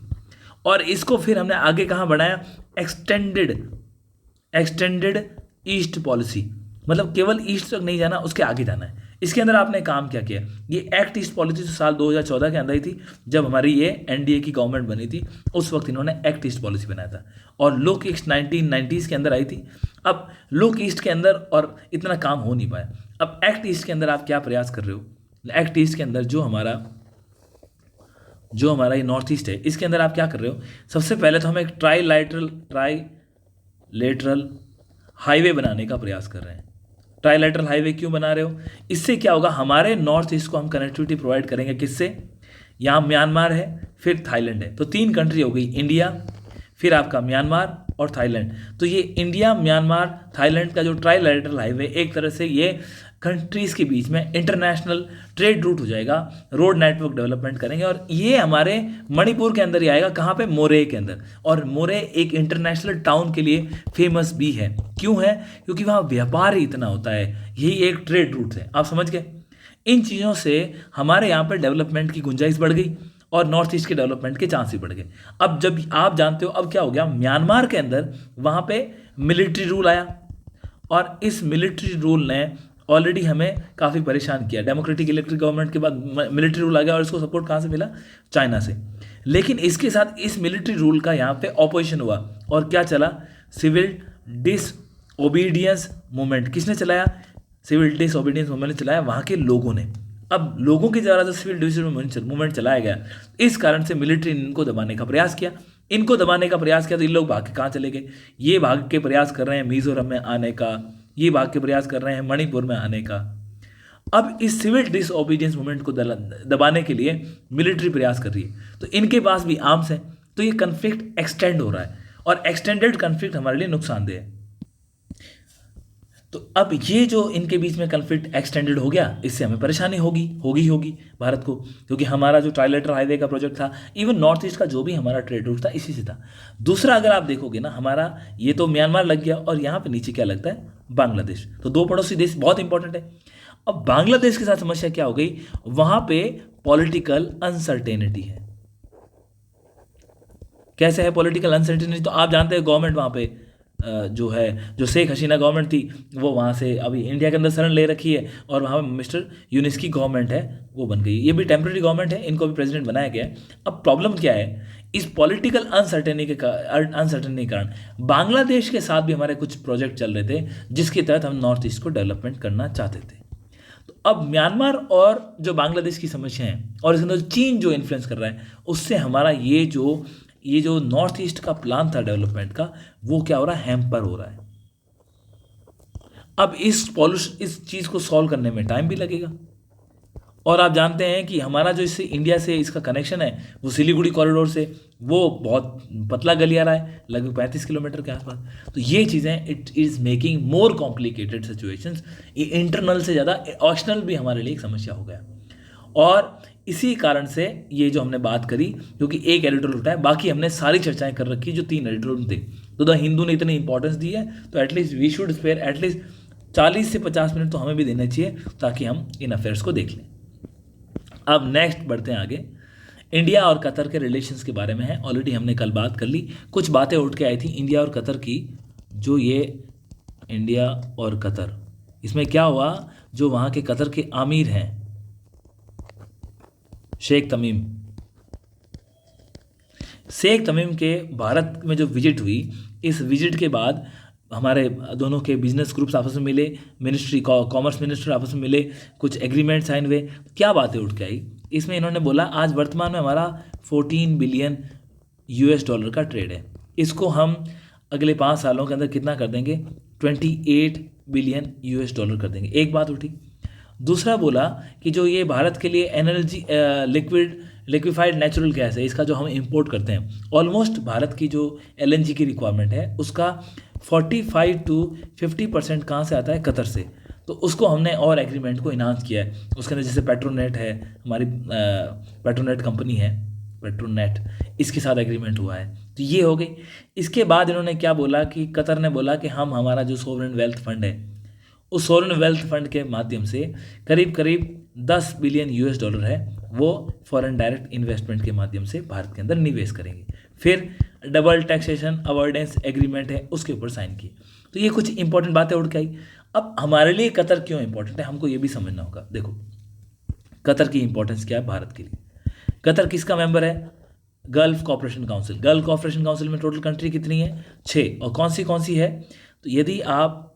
और इसको फिर हमने आगे कहाँ बढ़ाया? Extended east policy. मतलब केवल ईस्ट तक नहीं जाना, उसके आगे जाना है। इसके अंदर आपने काम क्या किया? ये एक्ट ईस्ट पॉलिसी तो साल 2014 के अंदर ही थी, जब हमारी ये NDA की गवर्नमेंट बनी थी। उस वक्त इन्होंने एक्ट ईस्ट पॉलिसी बनाया था, और लुक ईस्ट 1990s के अंदर आई थी। अब लुक ईस्ट के अंदर और इतना काम हो नहीं पाया। अब एक्ट ईस्ट के अंदर आप क्या प्रयास कर रहे हो? एक्ट ईस्ट के अंदर जो हमारा ये नॉर्थ ईस्ट है, इसके अंदर आप क्या कर रहे हो? सबसे पहले तो हम एक ट्राईलेटरल हाईवे बनाने का प्रयास कर रहे हैं। ट्राईलेटरल हाईवे क्यों बना रहे हो? इससे क्या होगा, हमारे नॉर्थ ईस्ट को हम कनेक्टिविटी प्रोवाइड करेंगे। किससे? यहाँ म्यांमार है, फिर थाईलैंड है, तो 3 कंट्री हो गई, इंडिया, फिर आपका म्यांमार और थाईलैंड। तो ये इंडिया, म्यांमार, थाईलैंड का जो ट्राईलेटरल हाईवे, एक तरह से ये कंट्रीज़ के बीच में इंटरनेशनल ट्रेड रूट हो जाएगा। रोड नेटवर्क डेवलपमेंट करेंगे, और ये हमारे मणिपुर के अंदर ही आएगा। कहाँ पे? मोरे के अंदर। और मोरे एक इंटरनेशनल टाउन के लिए फेमस भी है। क्यों है? क्योंकि वहाँ व्यापार ही इतना होता है। यही एक ट्रेड रूट है। आप समझ गए? इन चीज़ों से हमारे यहाँ पर डेवलपमेंट की गुंजाइश बढ़ गई, और नॉर्थ ईस्ट के डेवलपमेंट के चांस भी बढ़ गए। अब जब आप जानते हो अब क्या हो गया, म्यांमार के अंदर वहाँ पे मिलिट्री रूल आया, और इस मिलिट्री रूल ने ऑलरेडी हमें काफ़ी परेशान किया। डेमोक्रेटिक इलेक्टेड गवर्नमेंट के बाद मिलिट्री रूल आ गया और इसको सपोर्ट कहाँ से मिला? चाइना से। लेकिन इसके साथ इस मिलिट्री रूल का यहाँ पे ऑपोजिशन हुआ और क्या चला? Civil disobedience movement. किसने चलाया? सिविल डिसओबीडियंस मूवमेंट ने चलाया, वहाँ के लोगों ने। अब लोगों के द्वारा जो सिविल डिसओबीडियंस मूवमेंट चलाया गया, इस कारण से मिलिट्री ने इनको दबाने का प्रयास किया। तो इन लोग भाग के कहाँ चले गए? ये भाग के प्रयास कर रहे हैं मिजोरम में आने का, ये भाग के प्रयास कर रहे हैं मणिपुर में आने का। अब इस सिविल डिसओबीडियंस मूवमेंट को दबाने के लिए मिलिट्री प्रयास कर रही है, तो इनके पास भी आर्म्स हैं, तो ये कन्फ्लिक्ट एक्सटेंड हो रहा है और एक्सटेंडेड कन्फ्लिक्ट हमारे लिए नुकसानदेह है। तो अब ये जो इनके बीच में कन्फ्लिक्ट एक्सटेंडेड हो गया, इससे हमें परेशानी होगी भारत को, क्योंकि हमारा जो ट्राइलेटरल हाईवे का प्रोजेक्ट था, इवन नॉर्थ ईस्ट का जो भी हमारा ट्रेड रूट था, इसी से था। दूसरा अगर आप देखोगे ना, हमारा ये तो म्यांमार लग गया और यहाँ पे नीचे क्या लगता है? बांग्लादेश। तो दो पड़ोसी देश बहुत इंपॉर्टेंट है। अब बांग्लादेश के साथ समस्या क्या हो गई? वहां पे पॉलिटिकल अनसर्टेनिटी है। कैसे है पॉलिटिकल अनसर्टेनिटी? तो आप जानते हैं गवर्नमेंट वहां पे जो शेख हसीना गवर्नमेंट थी, वो वहाँ से अभी इंडिया के अंदर शरण ले रखी है और वहाँ पे मिस्टर यूनिस की गवर्नमेंट है, वो बन गई। ये भी टेम्प्रेरी गवर्नमेंट है, इनको भी प्रेसिडेंट बनाया गया है। अब प्रॉब्लम क्या है? इस पॉलिटिकल अनसर्टेनिटी के कारण बांग्लादेश के साथ भी हमारे कुछ प्रोजेक्ट चल रहे थे, जिसके तहत हम नॉर्थ ईस्ट को डेवलपमेंट करना चाहते थे। तो अब म्यांमार और जो बांग्लादेश की समस्या है और इसके अंदर चीन जो इन्फ्लुएंस कर रहा है, उससे हमारा ये जो नॉर्थ ईस्ट का प्लान था डेवलपमेंट का, वो क्या हो रहा है? हैम्पर हो रहा है। अब इस चीज़ को सॉल्व करने में टाइम भी लगेगा। और आप जानते हैं कि हमारा जो इससे इंडिया से इसका कनेक्शन है, वो सिलीगुड़ी कॉरिडोर से, वो बहुत पतला गलियारा है, लगभग 35 किलोमीटर के आसपास। तो ये चीज़ें it is making more complicated situations. ये इंटरनल से ज़्यादा एक्सटर्नल भी हमारे लिए एक समस्या हो गया। और इसी कारण से ये जो हमने बात करी, क्योंकि एक एडिटोरियल उठा है, बाकी हमने सारी चर्चाएं कर रखी जो 3 एडिटोरियल थे। तो द हिंदू ने इतनी इंपॉर्टेंस दी है, तो at least we should spare at least 40 से 50 मिनट तो हमें भी देने चाहिए, ताकि हम इन अफेयर्स को देख लें। अब नेक्स्ट बढ़ते हैं आगे। इंडिया और कतर के रिलेशंस के बारे में है, ऑलरेडी हमने कल बात कर ली। कुछ बातें उठ के आई थी इंडिया और कतर की। जो ये इंडिया और कतर, इसमें क्या हुआ? जो वहाँ के कतर के आमिर हैं शेख तमीम के भारत में जो विजिट हुई, इस विजिट के बाद हमारे दोनों के बिजनेस ग्रुप्स आपस में मिले, कॉमर्स मिनिस्टर आपस में मिले, कुछ एग्रीमेंट साइन हुए। क्या बातें उठ के आई? इसमें इन्होंने बोला आज वर्तमान में हमारा 14 बिलियन US डॉलर का ट्रेड है, इसको हम अगले 5 सालों के अंदर कितना कर देंगे? 28 बिलियन US डॉलर कर देंगे। एक बात उठी। दूसरा बोला कि जो ये भारत के लिए एनर्जी लिक्विफाइड नेचुरल गैस है, इसका जो हम इंपोर्ट करते हैं, ऑलमोस्ट भारत की जो LNG की रिक्वायरमेंट है, उसका 45 to 50% कहाँ से आता है? कतर से। तो उसको हमने और एग्रीमेंट को इन्हांस किया है। उसके अंदर जैसे पेट्रोनेट है, हमारी पेट्रोनेट कंपनी है, पेट्रोनेट, इसके साथ एग्रीमेंट हुआ है। तो ये हो गई। इसके बाद इन्होंने क्या बोला कि कतर ने बोला कि हम हमारा जो सोवरेन वेल्थ फंड है, उस सोवरेन वेल्थ फंड के माध्यम से करीब 10 बिलियन US डॉलर है, वो फॉरेन डायरेक्ट इन्वेस्टमेंट के माध्यम से भारत के अंदर निवेश करेंगे। फिर डबल टैक्सेशन अवॉइडेंस एग्रीमेंट है, उसके ऊपर साइन किए। तो ये कुछ इंपॉर्टेंट बातें उठ के आई। अब हमारे लिए कतर क्यों इंपॉर्टेंट है, हमको ये भी समझना होगा। देखो कतर की इंपॉर्टेंस क्या है भारत के लिए। कतर किसका मेंबर है? Gulf corporation council. Gulf corporation council में टोटल कंट्री कितनी है? 6। और कौन सी है? तो यदि आप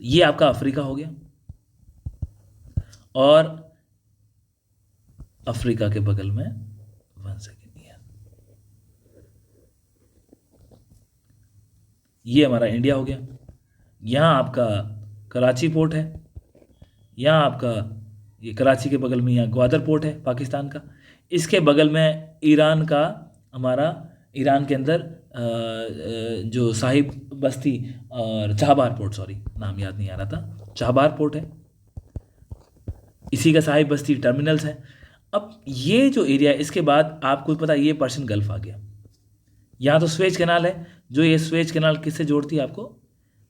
ये आपका अफ्रीका हो गया, और अफ्रीका के बगल में 1 सेकेंड, ये हमारा इंडिया हो गया। यहाँ आपका कराची पोर्ट है, यहाँ आपका ये कराची के बगल में यहाँ ग्वादर पोर्ट है पाकिस्तान का। इसके बगल में ईरान का, हमारा ईरान के अंदर जो साहिब बस्ती और चाहबार पोर्ट, सॉरी नाम याद नहीं आ रहा था, चाहबार पोर्ट है, इसी का साहिब बस्ती टर्मिनल्स है। अब ये जो एरिया, इसके बाद आपको पता ये पर्शियन गल्फ आ गया। यहाँ तो स्वेज कैनाल है, जो ये स्वेज कैनाल किससे जोड़ती है आपको?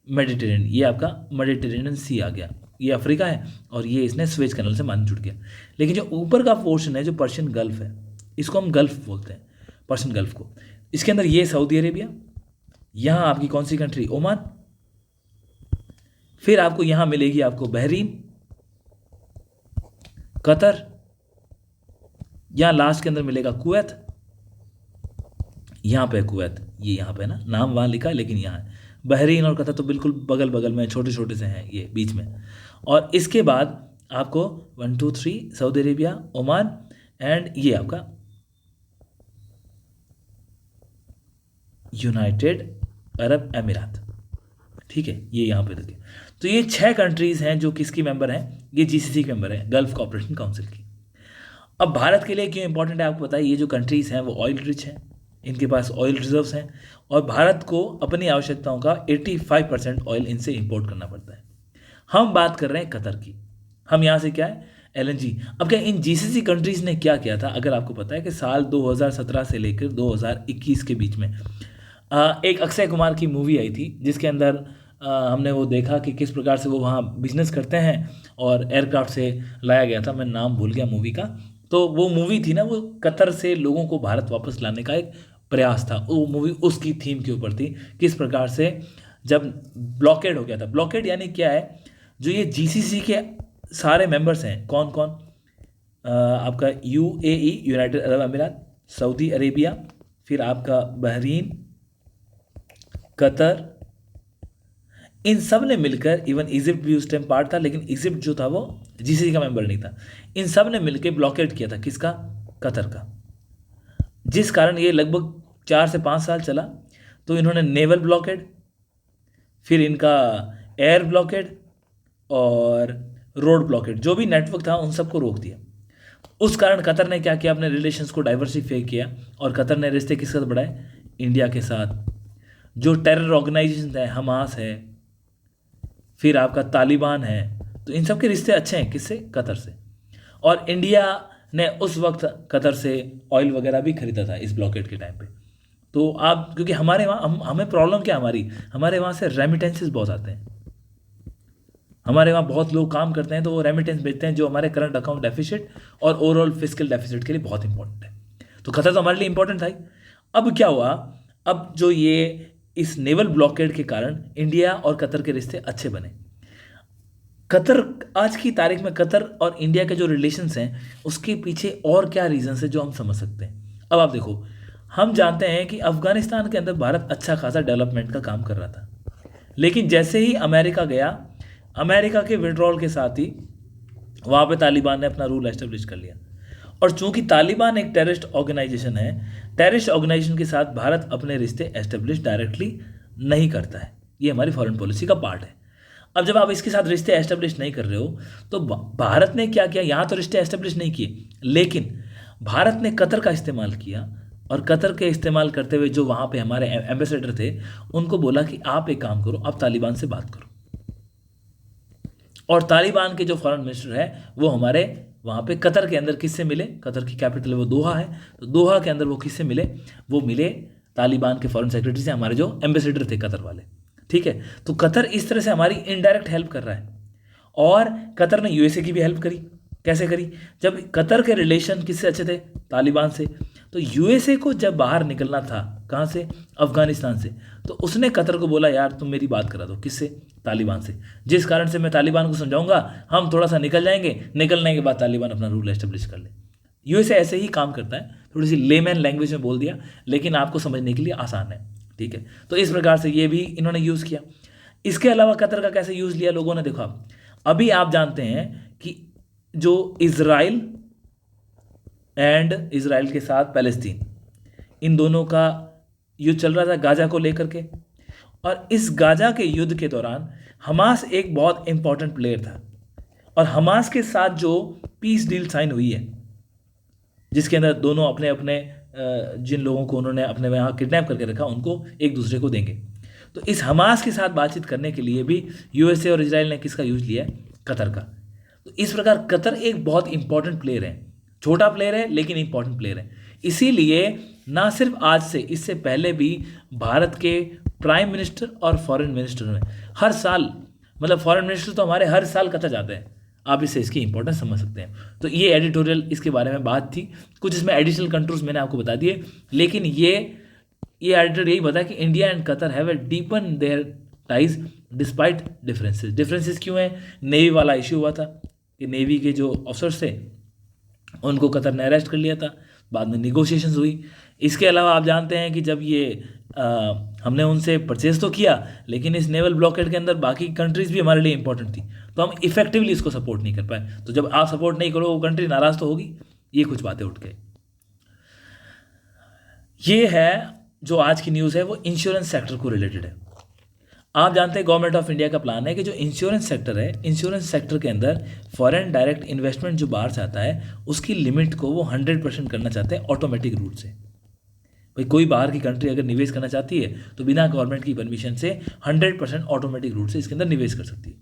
मेडिटेरेनियन। ये आपका मेडिटेरेनियन सी आ गया, ये अफ्रीका है और ये इसने स्वेज कैनाल से मान जुड़ गया। लेकिन जो ऊपर का पोर्शन है, जो पर्शियन गल्फ है, इसको हम गल्फ बोलते हैं, पर्शियन गल्फ को। इसके अंदर ये सऊदी अरेबिया, यहाँ आपकी कौन सी कंट्री, ओमान, फिर आपको यहाँ मिलेगी आपको बहरीन, कतर, यहाँ लास्ट के अंदर मिलेगा कुवैत, यहाँ पे कुवैत, ये यहाँ पे ना नाम वहाँ लिखा है लेकिन यहाँ है। बहरीन और कतर तो बिल्कुल बगल बगल में छोटे छोटे से हैं ये बीच में। और इसके बाद आपको 1 2 3 सऊदी अरेबिया, ओमान एंड ये आपका यूनाइटेड अरब अमीरात, ठीक है, ये यहाँ पे देखिए। तो ये 6 कंट्रीज़ हैं जो किसकी मेंबर हैं, ये जीसीसी के मेंबर हैं, गल्फ कोऑपरेशन काउंसिल की। अब भारत के लिए क्यों इंपॉर्टेंट है आपको पता है, ये जो कंट्रीज़ हैं वो ऑयल रिच हैं, इनके पास ऑयल रिजर्व्स हैं और भारत को अपनी आवश्यकताओं का 85% ऑयल इनसे इंपोर्ट करना पड़ता है। हम बात कर रहे हैं कतर की, हम यहाँ से क्या है एलएनजी। अब क्या इन जीसीसी कंट्रीज़ ने क्या किया था, अगर आपको पता है कि साल 2017 से लेकर 2021 के बीच में एक अक्षय कुमार की मूवी आई थी जिसके अंदर हमने वो देखा कि किस प्रकार से वो वहाँ बिजनेस करते हैं और एयरक्राफ्ट से लाया गया था, मैं नाम भूल गया मूवी का। तो वो मूवी थी ना, वो कतर से लोगों को भारत वापस लाने का एक प्रयास था, वो मूवी उसकी थीम के ऊपर थी, किस प्रकार से जब ब्लॉकेड हो गया था। ब्लॉकेड यानी क्या है, जो ये जीसीसी के सारे मेंबर्स हैं, कौन कौन, आपका यूएई यूनाइटेड अरब अमीरात, सऊदी अरेबिया, फिर आपका बहरीन, कतर, इन सब ने मिलकर, इवन इजिप्ट भी उस टाइम पार्ट था लेकिन इजिप्ट जो था वो जीसीसी का मेंबर नहीं था, इन सब ने मिलकर ब्लॉकेड किया था किसका, कतर का, जिस कारण ये लगभग 4 से 5 साल चला। तो इन्होंने नेवल ब्लॉकेड, फिर इनका एयर ब्लॉकेड और रोड ब्लॉकेड, जो भी नेटवर्क था उन सबको रोक दिया। उस कारण कतर ने क्या किया, अपने रिलेशंस को डाइवर्सिफाई किया और कतर ने रिश्ते किसके साथ बढ़ाए, इंडिया के साथ। जो टेरर ऑर्गेनाइजेशन है, हमास है, फिर आपका तालिबान है, तो इन सब के रिश्ते अच्छे हैं किससे, कतर से। और इंडिया ने उस वक्त कतर से ऑयल वगैरह भी खरीदा था इस ब्लॉकेड के टाइम पे। तो आप, क्योंकि हमारे वहाँ हमें प्रॉब्लम क्या, हमारे वहाँ से रेमिटेंसेस बहुत आते हैं, हमारे वहाँ बहुत लोग काम करते हैं तो वो रेमिटेंस भेजते हैं जो हमारे करंट अकाउंट डेफिसिट और ओवरऑल फिस्कल डेफिसिट के लिए बहुत इंपॉर्टेंट है। तो कतर तो हमारे लिए इंपॉर्टेंट था ही। अब क्या हुआ, अब जो ये इस नेवल ब्लॉकेड के कारण इंडिया और कतर के रिश्ते अच्छे बने। कतर, आज की तारीख में कतर और इंडिया के जो रिलेशंस हैं उसके पीछे और क्या रीजंस है जो हम समझ सकते हैं। अब आप देखो, हम जानते हैं कि अफगानिस्तान के अंदर भारत अच्छा खासा डेवलपमेंट का काम कर रहा था, लेकिन जैसे ही अमेरिका गया, अमेरिका के विड्रॉल के साथ ही वहाँ पे तालिबान ने अपना रूल एस्टेब्लिश कर लिया। और चूंकि तालिबान एक टेररिस्ट ऑर्गेनाइजेशन है, टेररिस्ट ऑर्गेनाइजेशन के साथ भारत अपने रिश्ते एस्टेब्लिश डायरेक्टली नहीं करता है, ये हमारी फॉरेन पॉलिसी का पार्ट है। अब जब आप इसके साथ रिश्ते एस्टेब्लिश नहीं कर रहे हो तो भारत ने क्या किया, यहाँ तो रिश्ते एस्टेब्लिश नहीं किए, लेकिन भारत ने कतर का इस्तेमाल किया और कतर के इस्तेमाल करते हुए जो वहाँ पे हमारे एम्बेसडर थे उनको बोला कि आप एक काम करो, आप तालिबान से बात करो। और तालिबान के जो फॉरेन मिनिस्टर है वो हमारे वहाँ पे कतर के अंदर किससे मिले, कतर की कैपिटल वो दोहा है, तो दोहा के अंदर वो किससे मिले, वो मिले तालिबान के फॉरेन सेक्रेटरी से, हमारे जो एम्बेसडर थे कतर वाले, ठीक है। तो कतर इस तरह से हमारी इनडायरेक्ट हेल्प कर रहा है। और कतर ने यूएसए की भी हेल्प करी, कैसे करी, जब कतर के रिलेशन किससे अच्छे थे, तालिबान से। तो यूएसए को जब बाहर निकलना था, कहाँ से, अफगानिस्तान से, तो उसने कतर को बोला यार तुम मेरी बात करा दो, किससे, तालिबान से, जिस कारण से मैं तालिबान को समझाऊंगा, हम थोड़ा सा निकल जाएंगे, निकलने के बाद तालिबान अपना रूल एस्टेब्लिश कर ले। यूएसए ऐसे ही काम करता है, थोड़ी सी लेमैन लैंग्वेज में बोल दिया लेकिन आपको समझने के लिए आसान है, ठीक है। तो इस प्रकार से ये भी इन्होंने यूज़ किया। इसके अलावा कतर का कैसे यूज़ लिया लोगों ने, देखो अभी आप जानते हैं कि जो इजराइल के साथ पैलेस्तीन, इन दोनों का युद्ध चल रहा था गाजा को लेकर के, और इस गाजा के युद्ध के दौरान हमास एक बहुत इंपॉर्टेंट प्लेयर था। और हमास के साथ जो पीस डील साइन हुई है, जिसके अंदर दोनों अपने अपने जिन लोगों को उन्होंने अपने यहाँ किडनैप करके रखा उनको एक दूसरे को देंगे, तो इस हमास के साथ बातचीत करने के लिए भी यूएसए और इजराइल ने किसका यूज लिया है, कतर का। तो इस प्रकार कतर एक बहुत इंपॉर्टेंट प्लेयर है, छोटा प्लेयर है लेकिन इंपॉर्टेंट प्लेयर है। इसीलिए ना सिर्फ आज से, इससे पहले भी भारत के प्राइम मिनिस्टर और फॉरेन मिनिस्टर में हर साल, मतलब फॉरेन मिनिस्टर तो हमारे हर साल कतर जाते हैं, आप इससे इसकी इंपॉर्टेंस समझ सकते हैं। तो ये एडिटोरियल इसके बारे में बात थी, कुछ इसमें एडिशनल कंट्रोल्स मैंने आपको बता दिए, लेकिन ये ये आर्टिकल यही बताया कि India and Qatar have deepen their ties despite differences क्यों हैं? नेवी वाला इशू हुआ था कि नेवी के जो ऑफिसर्स थे उनको कतर ने अरेस्ट कर लिया था, बाद में निगोशिएशंस हुई। इसके अलावा आप जानते हैं कि जब ये हमने उनसे परचेज तो किया, लेकिन इस नेवल ब्लॉकेड के अंदर बाकी कंट्रीज़ भी हमारे लिए इंपॉर्टेंट थी, तो हम इफेक्टिवली इसको सपोर्ट नहीं कर पाए। तो जब आप सपोर्ट नहीं करो वो कंट्री नाराज़ तो होगी। ये कुछ बातें उठ गई। ये है जो आज की न्यूज़ है, वो इंश्योरेंस सेक्टर को रिलेटेड है। आप जानते हैं गवर्नमेंट ऑफ इंडिया का प्लान है कि जो इंश्योरेंस सेक्टर है, इंश्योरेंस सेक्टर के अंदर फॉरेन डायरेक्ट इन्वेस्टमेंट जो बाहर से आता है उसकी लिमिट को वो 100% करना चाहते हैं ऑटोमेटिक रूट से। भाई कोई बाहर की कंट्री अगर निवेश करना चाहती है तो बिना गवर्नमेंट की परमिशन से 100% ऑटोमेटिक रूट से इसके अंदर निवेश कर सकती है।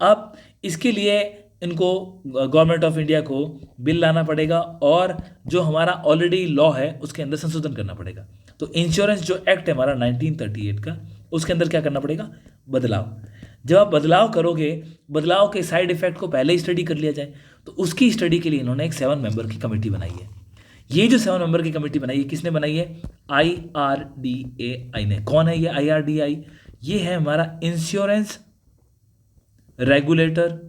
अब इसके लिए इनको गवर्नमेंट ऑफ इंडिया को बिल लाना पड़ेगा और जो हमारा ऑलरेडी लॉ है उसके अंदर संशोधन करना पड़ेगा। तो इंश्योरेंस जो एक्ट है हमारा 1938 का, उसके अंदर क्या करना पड़ेगा? बदलाव। जब आप बदलाव करोगे, बदलाव के साइड इफेक्ट को पहले ही स्टडी कर लिया जाए, तो उसकी स्टडी के लिए इन्होंने एक 7 मेंबर की कमेटी बनाई है। ये जो 7 मेंबर की कमेटी बनाई है, किसने बनाई है? IRDAI ने। कौन है ये IRDAI? ये है हमारा insurance regulator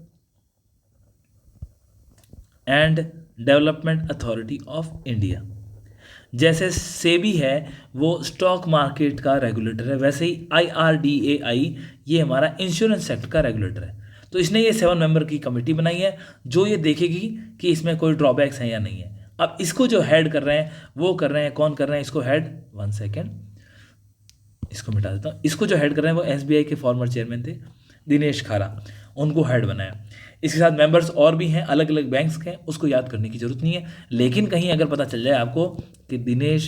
and development authority of India. जैसे सेबी है वो स्टॉक मार्केट का रेगुलेटर है, वैसे ही IRDAI ये हमारा इंश्योरेंस सेक्टर का रेगुलेटर है। तो इसने ये 7 मेंबर की कमेटी बनाई है जो ये देखेगी कि इसमें कोई ड्रॉबैक्स हैं या नहीं है। अब इसको जो हेड कर रहे हैं वो कर रहे हैं, कौन कर रहे हैं इसको हेड? 1 सेकेंड, इसको मिटा देता हूँ। इसको जो हेड कर रहे हैं वो SBI के फॉर्मर चेयरमैन थे दिनेश खारा, उनको हेड बनाया। इसके साथ मेंबर्स और भी हैं, अलग अलग बैंक्स के, उसको याद करने की जरूरत नहीं है। लेकिन कहीं अगर पता चल जाए आपको कि दिनेश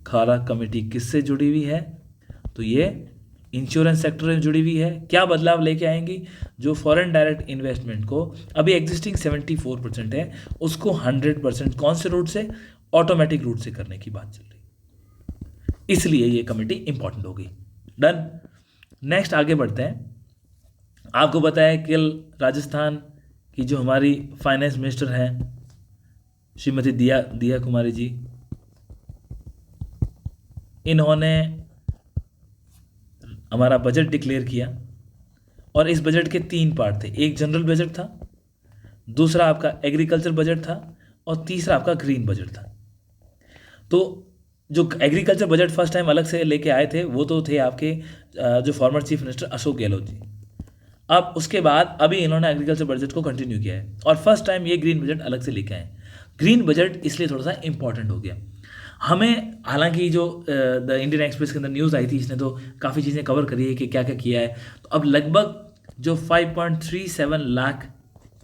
खारा कमेटी किससे जुड़ी हुई है, तो ये इंश्योरेंस सेक्टर में जुड़ी हुई है। क्या बदलाव लेके आएंगी? जो फॉरेन डायरेक्ट इन्वेस्टमेंट को अभी एग्जिस्टिंग 74% है उसको 100% कौन से रूट से? ऑटोमेटिक रूट से करने की बात चल रही, इसलिए ये कमेटी इंपॉर्टेंट हो गई। डन। नेक्स्ट आगे बढ़ते हैं। आपको पता है कल राजस्थान की जो हमारी फाइनेंस मिनिस्टर हैं श्रीमती दिया कुमारी जी, इन्होंने हमारा बजट डिक्लेयर किया और इस बजट के 3 पार्ट थे। एक जनरल बजट था, दूसरा आपका एग्रीकल्चर बजट था और तीसरा आपका ग्रीन बजट था। तो जो एग्रीकल्चर बजट फर्स्ट टाइम अलग से लेके आए थे वो तो थे आपके जो former chief minister Ashok Gehlot ji. अब उसके बाद अभी इन्होंने एग्रीकल्चर बजट को कंटिन्यू किया है और फर्स्ट टाइम ये ग्रीन बजट अलग से लेके आए। ग्रीन बजट इसलिए थोड़ा सा इंपॉर्टेंट हो गया हमें, हालांकि जो द इंडियन एक्सप्रेस के अंदर न्यूज़ आई थी इसने तो काफ़ी चीज़ें कवर करी है कि क्या क्या किया है। तो अब लगभग जो 5.37 लाख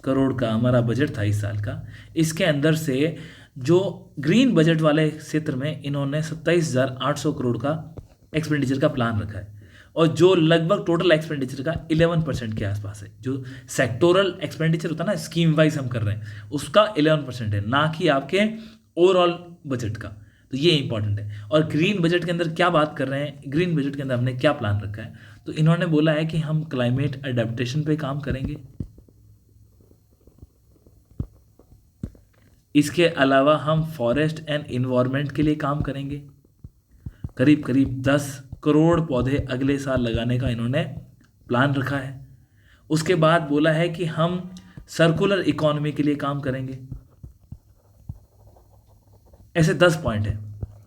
करोड़ का हमारा बजट था इस साल का, इसके अंदर से जो ग्रीन बजट वाले क्षेत्र में इन्होंने 27,800 करोड़ का एक्सपेंडिचर का प्लान रखा है और जो लगभग टोटल एक्सपेंडिचर का 11% के आसपास है। जो सेक्टोरल एक्सपेंडिचर होता है ना, स्कीम वाइज हम कर रहे हैं, उसका 11% है, ना कि आपके ओवरऑल बजट का। तो ये इंपॉर्टेंट है। और ग्रीन बजट के अंदर क्या बात कर रहे हैं, ग्रीन बजट के अंदर हमने क्या प्लान रखा है, तो इन्होंने बोला है कि हम क्लाइमेट अडेप्टेशन पे काम करेंगे, इसके अलावा हम फॉरेस्ट एंड इन्वायरमेंट के लिए काम करेंगे। करीब करीब 10 करोड़ पौधे अगले साल लगाने का इन्होंने प्लान रखा है। उसके बाद बोला है कि हम सर्कुलर इकोनॉमी के लिए काम करेंगे। ऐसे 10 पॉइंट हैं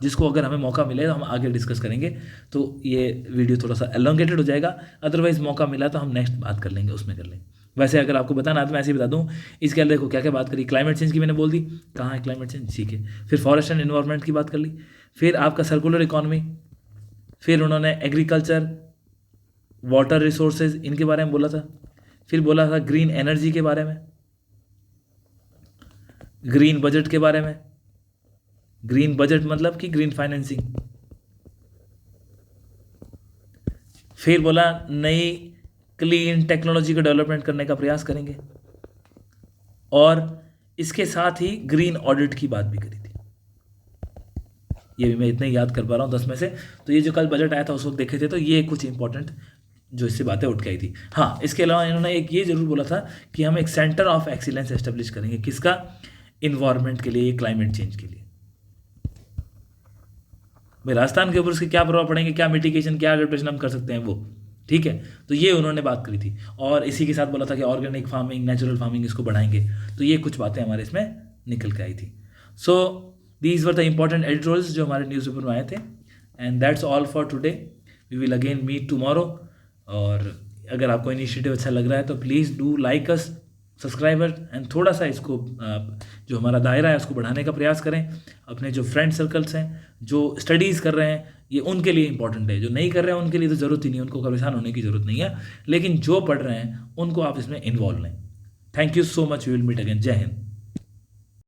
जिसको अगर हमें मौका मिले तो हम आगे डिस्कस करेंगे। तो ये वीडियो थोड़ा सा एलोंगेटेड हो जाएगा, अदरवाइज मौका मिला तो हम नेक्स्ट बात कर लेंगे, उसमें कर लेंगे। वैसे अगर आपको बताना तो मैं ऐसे ही बता दूं, इसके अंदर देखो क्या क्या बात करी। क्लाइमेट चेंज की मैंने बोल दी, कहाँ है क्लाइमेट चेंज, ठीक है। फिर फॉरेस्ट एंड एनवायरनमेंट की बात कर ली, फिर आपका सर्कुलर इकोनॉमी, फिर उन्होंने एग्रीकल्चर, वाटर रिसोर्सेज, इनके बारे में बोला था। फिर बोला था ग्रीन एनर्जी के बारे में, ग्रीन बजट के बारे में। ग्रीन बजट मतलब कि ग्रीन फाइनेंसिंग। फिर बोला नई क्लीन टेक्नोलॉजी का डेवलपमेंट करने का प्रयास करेंगे और इसके साथ ही ग्रीन ऑडिट की बात भी करी थी। ये भी मैं इतने याद कर पा रहा हूँ 10 में से। तो ये जो कल बजट आया था उस वक्त देखे थे, तो ये कुछ इंपॉर्टेंट जो इससे बातें उठ के आई थी। हाँ, इसके अलावा इन्होंने एक ये जरूर बोला था कि हम एक सेंटर ऑफ एक्सीलेंस एस्टेब्लिश करेंगे। किसका? इन्वायरमेंट के लिए, क्लाइमेट चेंज के लिए। भाई राजस्थान के ऊपर उसके क्या प्रभाव पड़ेंगे, क्या मिटिगेशन, क्या एडेप्टेशन हम कर सकते हैं वो, ठीक है। तो ये उन्होंने बात करी थी और इसी के साथ बोला था कि ऑर्गेनिक फार्मिंग, नेचुरल फार्मिंग इसको बढ़ाएंगे। तो ये कुछ बातें हमारे इसमें निकल के आई थी। So these were the important editorials जो हमारे न्यूज़पेपर में आए थे। And that's all for today, we will again meet tomorrow. और अगर आपको इनिशिएटिव अच्छा लग रहा है तो please do like us, subscriber, and थोड़ा सा इसको जो हमारा दायरा है उसको बढ़ाने का प्रयास करें। अपने जो फ्रेंड सर्कल्स हैं जो स्टडीज़ कर रहे हैं, ये उनके लिए इंपॉर्टेंट है। जो नहीं कर रहे हैं उनके लिए तो ज़रूरत ही नहीं है, उनको परेशान होने की ज़रूरत नहीं है, लेकिन जो पढ़ रहे हैं उनको आप इसमें इन्वॉल्व लें। Thank you so much, we will meet again. जय हिंद।